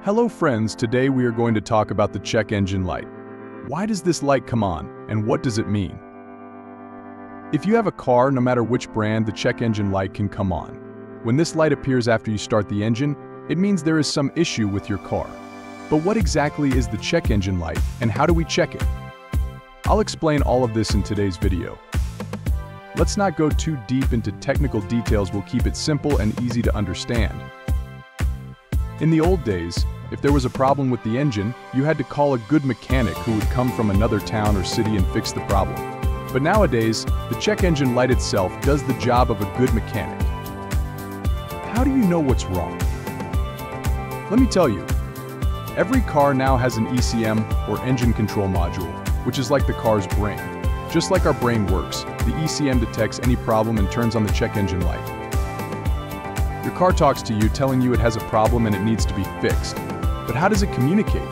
Hello friends, today we are going to talk about the check engine light. Why does this light come on, and what does it mean? If you have a car, no matter which brand, the check engine light can come on. When this light appears after you start the engine, it means there is some issue with your car. But what exactly is the check engine light, and how do we check it? I'll explain all of this in today's video. Let's not go too deep into technical details, we'll keep it simple and easy to understand. In the old days, if there was a problem with the engine, you had to call a good mechanic who would come from another town or city and fix the problem. But nowadays, the check engine light itself does the job of a good mechanic. How do you know what's wrong? Let me tell you. Every car now has an ECM, or engine control module, which is like the car's brain. Just like our brain works, the ECM detects any problem and turns on the check engine light. Your car talks to you, telling you it has a problem and it needs to be fixed. But how does it communicate?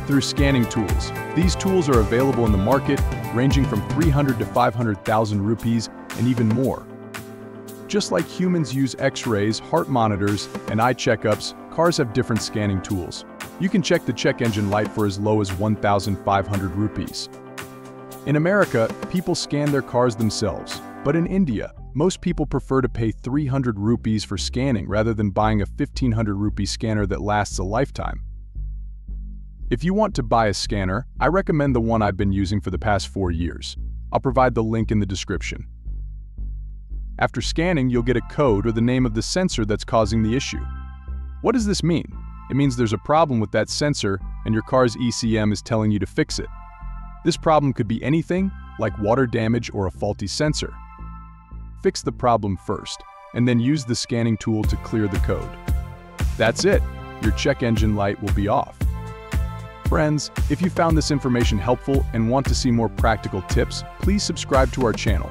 Through scanning tools. These tools are available in the market, ranging from 300 to 500,000 rupees and even more. Just like humans use X-rays, heart monitors, and eye checkups, cars have different scanning tools. You can check the check engine light for as low as 1,500 rupees. In America, people scan their cars themselves, but in India, most people prefer to pay 300 rupees for scanning rather than buying a 1,500 rupee scanner that lasts a lifetime. If you want to buy a scanner, I recommend the one I've been using for the past 4 years. I'll provide the link in the description. After scanning, you'll get a code or the name of the sensor that's causing the issue. What does this mean? It means there's a problem with that sensor and your car's ECM is telling you to fix it. This problem could be anything, like water damage or a faulty sensor. Fix the problem first, and then use the scanning tool to clear the code. That's it, your check engine light will be off. Friends, if you found this information helpful and want to see more practical tips, please subscribe to our channel.